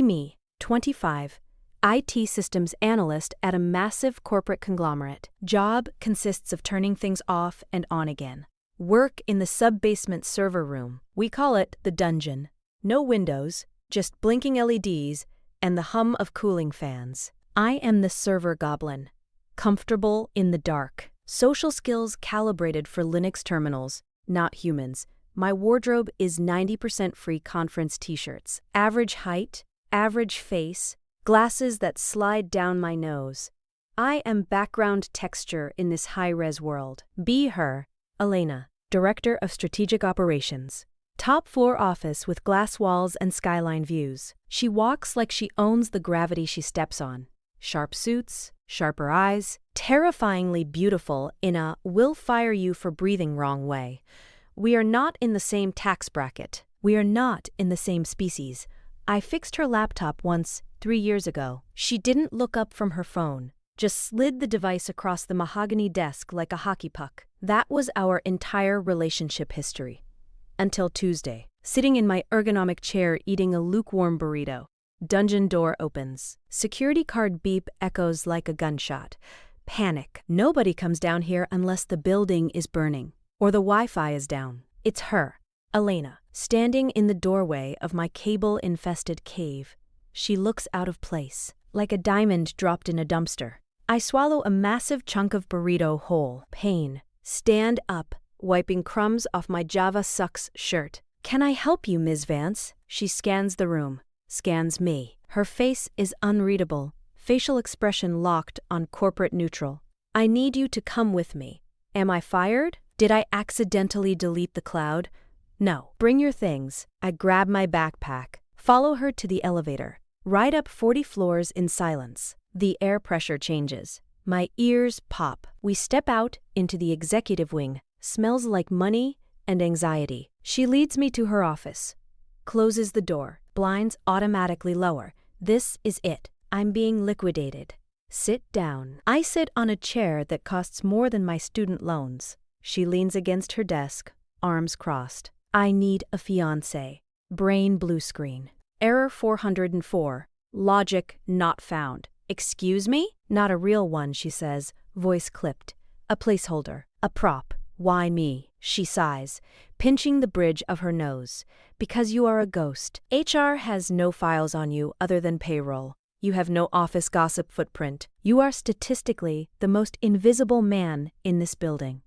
me, 25, IT systems analyst at a massive corporate conglomerate. Job consists of turning things off and on again. Work in the sub-basement server room. We call it the dungeon. No windows, just blinking LEDs and the hum of cooling fans. I am the server goblin, comfortable in the dark. Social skills calibrated for Linux terminals, not humans. My wardrobe is 90% free conference t-shirts. Average height, average face, glasses that slide down my nose. I am background texture in this high-res world. Be her, Elena, Director of Strategic Operations. Top floor office with glass walls and skyline views. She walks like she owns the gravity she steps on. Sharp suits, sharper eyes, terrifyingly beautiful in a "will fire you for breathing wrong" way. We are not in the same tax bracket. We are not in the same species. I fixed her laptop once, 3 years ago. She didn't look up from her phone, just slid the device across the mahogany desk like a hockey puck. That was our entire relationship history. Until Tuesday, sitting in my ergonomic chair eating a lukewarm burrito. Dungeon door opens. Security card beep echoes like a gunshot. Panic. Nobody comes down here unless the building is burning or the Wi-Fi is down. It's her, Elena, standing in the doorway of my cable-infested cave. She looks out of place, like a diamond dropped in a dumpster. I swallow a massive chunk of burrito whole. Pain. Stand up, wiping crumbs off my Java Sucks shirt. "Can I help you, Ms. Vance?" She scans the room, scans me. Her face is unreadable, facial expression locked on corporate neutral. "I need you to come with me." Am I fired? Did I accidentally delete the cloud? No. "Bring your things." I grab my backpack, follow her to the elevator, ride up 40 floors in silence. The air pressure changes. My ears pop. We step out into the executive wing. Smells like money and anxiety. She leads me to her office, closes the door, blinds automatically lower. This is it. I'm being liquidated. Sit down. I sit on a chair that costs more than my student loans. She leans against her desk, arms crossed. I need a fiancé. Brain blue screen. Error 404. Logic not found. Excuse me? Not a real one, she says, voice clipped. A placeholder. A prop. Why me? She sighs, pinching the bridge of her nose. Because you are a ghost. HR has no files on you other than payroll. You have no office gossip footprint. You are statistically the most invisible man in this building.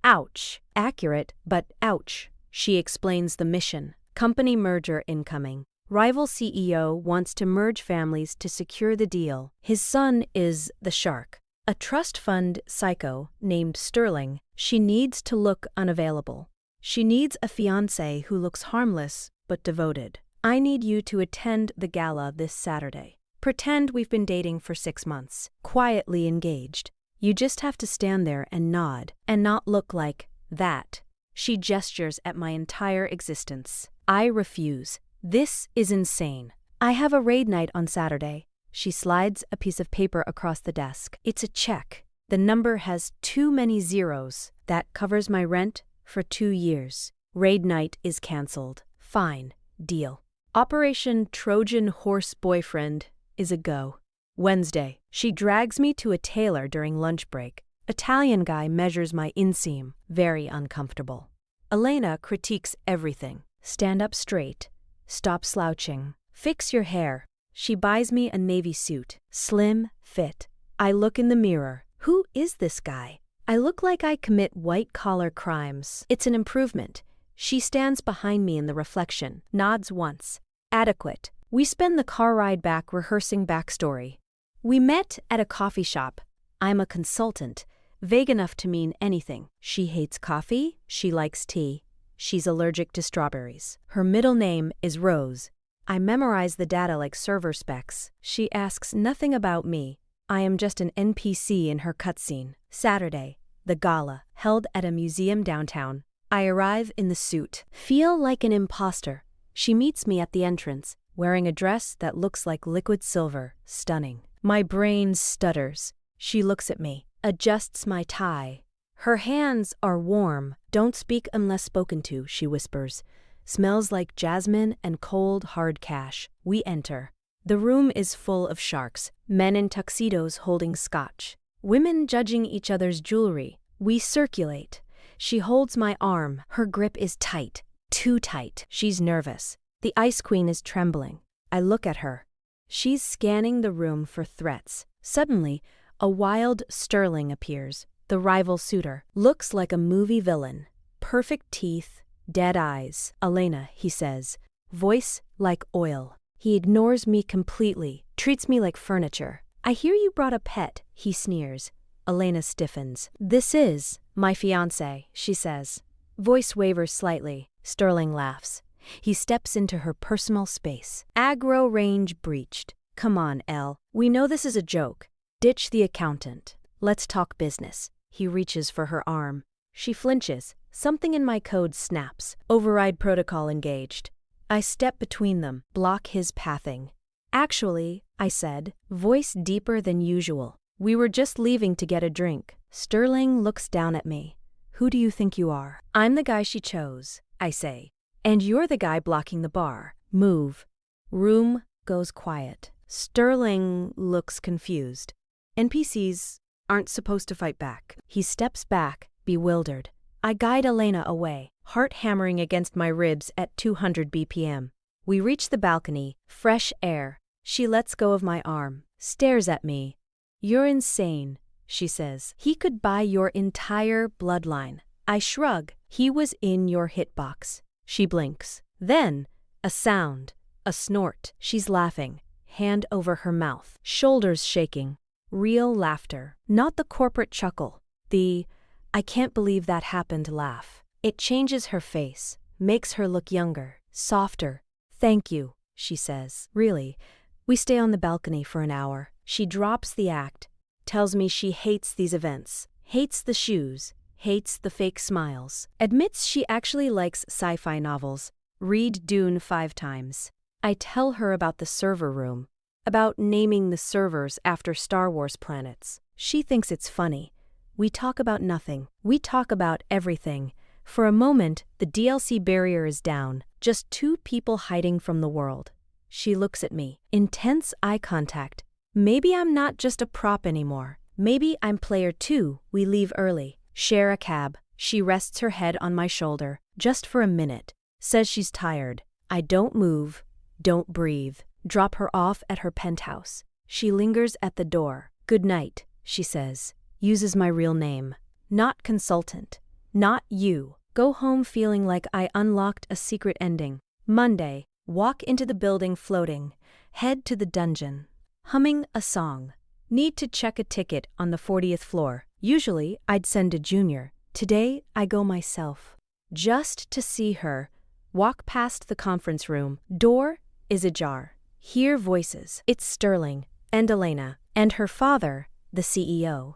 Ouch. Accurate, but ouch. She explains the mission. Company merger incoming. Rival CEO wants to merge families to secure the deal. His son is the shark. A trust fund psycho named Sterling. She needs to look unavailable. She needs a fiancé who looks harmless but devoted. I need you to attend the gala this Saturday. Pretend we've been dating for 6 months. Quietly engaged. You just have to stand there and nod, and not look like that. She gestures at my entire existence. I refuse. This is insane. I have a raid night on Saturday. She slides a piece of paper across the desk. It's a check. The number has too many zeros. That covers my rent for 2 years. Raid night is cancelled. Fine. Deal. Operation Trojan Horse Boyfriend is a go. Wednesday. She drags me to a tailor during lunch break. Italian guy measures my inseam. Very uncomfortable. Elena critiques everything. Stand up straight. Stop slouching. Fix your hair. She buys me a navy suit. Slim fit. I look in the mirror. Who is this guy? I look like I commit white-collar crimes. It's an improvement. She stands behind me in the reflection, nods once. Adequate. We spend the car ride back rehearsing backstory. We met at a coffee shop. I'm a consultant, vague enough to mean anything. She hates coffee. She likes tea. She's allergic to strawberries. Her middle name is Rose. I memorize the data like server specs. She asks nothing about me. I am just an NPC in her cutscene. Saturday, the gala, held at a museum downtown. I arrive in the suit. Feel like an imposter. She meets me at the entrance, wearing a dress that looks like liquid silver. Stunning. My brain stutters. She looks at me, adjusts my tie. Her hands are warm. Don't speak unless spoken to, she whispers. Smells like jasmine and cold, hard cash. We enter. The room is full of sharks, men in tuxedos holding scotch, women judging each other's jewelry. We circulate. She holds my arm. Her grip is tight, too tight. She's nervous. The Ice Queen is trembling. I look at her. She's scanning the room for threats. Suddenly, a wild Sterling appears. The rival suitor looks like a movie villain. Perfect teeth, dead eyes. Elena, he says, voice like oil. He ignores me completely, treats me like furniture. I hear you brought a pet, he sneers. Elena stiffens. This is my fiancé, she says. Voice wavers slightly. Sterling laughs. He steps into her personal space. Aggro range breached. Come on, Elle. We know this is a joke. Ditch the accountant. Let's talk business. He reaches for her arm. She flinches. Something in my code snaps. Override protocol engaged. I step between them, block his pathing. Actually, I said, voice deeper than usual. We were just leaving to get a drink. Sterling looks down at me. Who do you think you are? I'm the guy she chose, I say. And you're the guy blocking the bar. Move. Room goes quiet. Sterling looks confused. NPCs aren't supposed to fight back. He steps back, bewildered. I guide Elena away, heart hammering against my ribs at 200 BPM. We reach the balcony, fresh air. She lets go of my arm, stares at me. You're insane, she says. He could buy your entire bloodline. I shrug. He was in your hitbox. She blinks. Then, a sound, a snort. She's laughing, hand over her mouth, shoulders shaking. Real laughter, not the corporate chuckle. The I can't believe that happened laugh. It changes her face, makes her look younger, softer. Thank you, she says. Really, we stay on the balcony for an hour. She drops the act, tells me she hates these events, hates the shoes, hates the fake smiles, admits she actually likes sci-fi novels, read Dune 5 times. I tell her about the server room, about naming the servers after Star Wars planets. She thinks it's funny. We talk about nothing. We talk about everything. For a moment, the DLC barrier is down, just two people hiding from the world. She looks at me, intense eye contact. Maybe I'm not just a prop anymore. Maybe I'm player 2. We leave early, share a cab. She rests her head on my shoulder, just for a minute. Says she's tired. I don't move, don't breathe. Drop her off at her penthouse. She lingers at the door. Good night, she says. Uses my real name. Not consultant. Not you. Go home feeling like I unlocked a secret ending. Monday, walk into the building floating. Head to the dungeon. Humming a song. Need to check a ticket on the 40th floor. Usually, I'd send a junior. Today, I go myself. Just to see her. Walk past the conference room. Door is ajar. Hear voices. It's Sterling and Elena and her father, the CEO.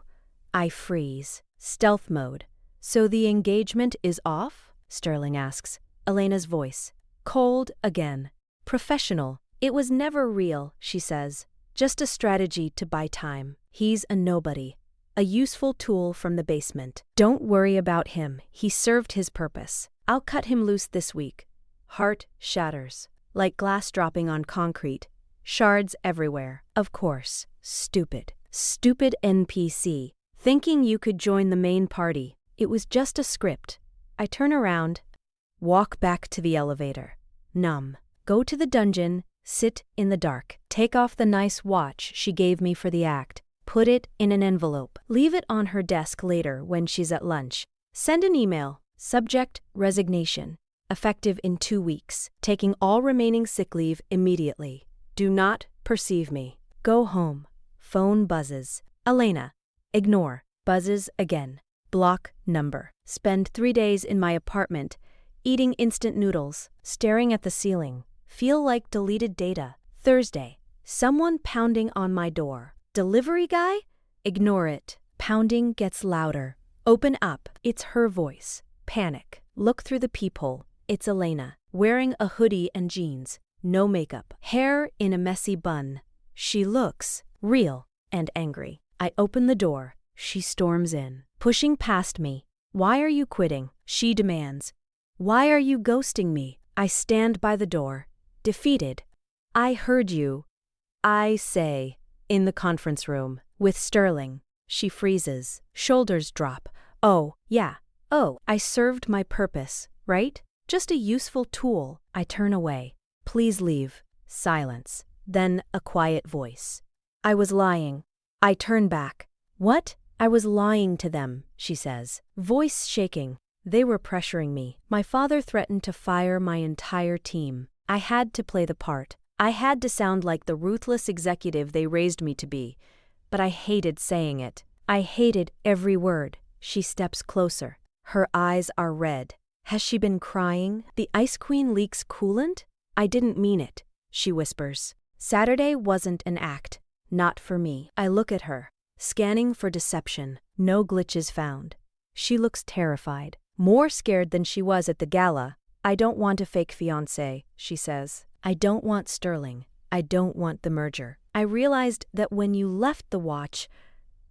I freeze. Stealth mode. So the engagement is off? Sterling asks. Elena's voice. Cold again. Professional. It was never real, she says. Just a strategy to buy time. He's a nobody. A useful tool from the basement. Don't worry about him. He served his purpose. I'll cut him loose this week. Heart shatters. Like glass dropping on concrete. Shards everywhere. Of course. Stupid. Stupid NPC. Thinking you could join the main party. It was just a script. I turn around. Walk back to the elevator. Numb. Go to the dungeon. Sit in the dark. Take off the nice watch she gave me for the act. Put it in an envelope. Leave it on her desk later when she's at lunch. Send an email. Subject, resignation. Effective in 2 weeks. Taking all remaining sick leave immediately. Do not perceive me. Go home. Phone buzzes. Elena. Ignore. Buzzes again. Block number. Spend 3 days in my apartment, eating instant noodles, staring at the ceiling. Feel like deleted data. Thursday. Someone pounding on my door. Delivery guy? Ignore it. Pounding gets louder. Open up. It's her voice. Panic. Look through the peephole. It's Elena, wearing a hoodie and jeans. No makeup. Hair in a messy bun. She looks real and angry. I open the door. She storms in, pushing past me. Why are you quitting? She demands. Why are you ghosting me? I stand by the door, defeated. I heard you. I say, in the conference room, with Sterling. She freezes, shoulders drop. Oh, yeah. Oh, I served my purpose, right? Just a useful tool. I turn away. Please leave. Silence. Then a quiet voice. I was lying. I turn back. What? I was lying to them, she says, voice shaking. They were pressuring me. My father threatened to fire my entire team. I had to play the part. I had to sound like the ruthless executive they raised me to be. But I hated saying it. I hated every word. She steps closer. Her eyes are red. Has she been crying? The Ice Queen leaks coolant? I didn't mean it, she whispers. Saturday wasn't an act. Not for me. I look at her, scanning for deception. No glitches found. She looks terrified, more scared than she was at the gala. I don't want a fake fiancé, she says. I don't want Sterling. I don't want the merger. I realized that when you left the watch,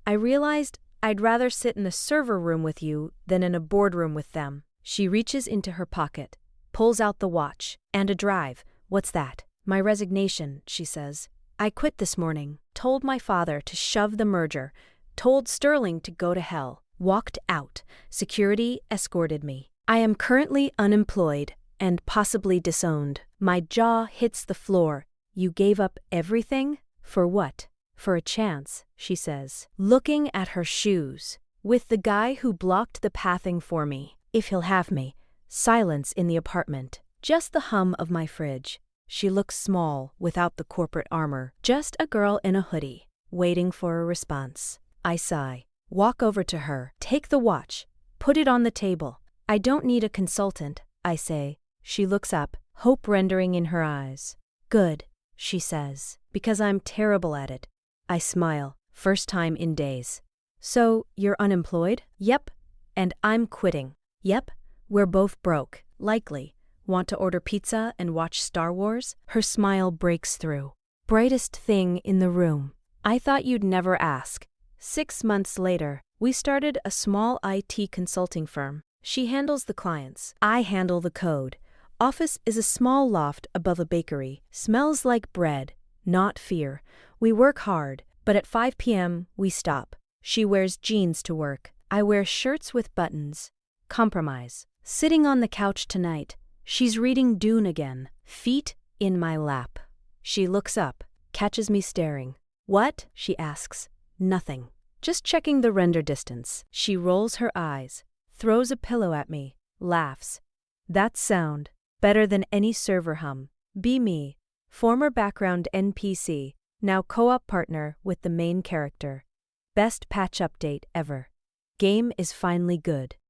I'd rather sit in the server room with you than in a boardroom with them. She reaches into her pocket, pulls out the watch, and a drive. What's that? My resignation, she says. I quit this morning, told my father to shove the merger, told Sterling to go to hell, walked out. Security escorted me. I am currently unemployed and possibly disowned. My jaw hits the floor. You gave up everything? For what? For a chance, she says, looking at her shoes. With the guy who blocked the pathing for me, if he'll have me. Silence in the apartment. Just the hum of my fridge. She looks small without the corporate armor. Just a girl in a hoodie, waiting for a response. I sigh. Walk over to her. Take the watch. Put it on the table. I don't need a consultant, I say. She looks up, hope rendering in her eyes. Good, she says, because I'm terrible at it. I smile, first time in days. So, you're unemployed? Yep. And I'm quitting. Yep. We're both broke, likely. Want to order pizza and watch Star Wars? Her smile breaks through. Brightest thing in the room. I thought you'd never ask. 6 months later, we started a small IT consulting firm. She handles the clients. I handle the code. Office is a small loft above a bakery. Smells like bread, not fear. We work hard, but at 5 p.m. we stop. She wears jeans to work. I wear shirts with buttons. Compromise. Sitting on the couch tonight, she's reading Dune again, feet in my lap. She looks up, catches me staring. What? She asks. Nothing. Just checking the render distance. She rolls her eyes, throws a pillow at me, laughs. That sound. Better than any server hum. Be me. Former background NPC, now co-op partner with the main character. Best patch update ever. Game is finally good.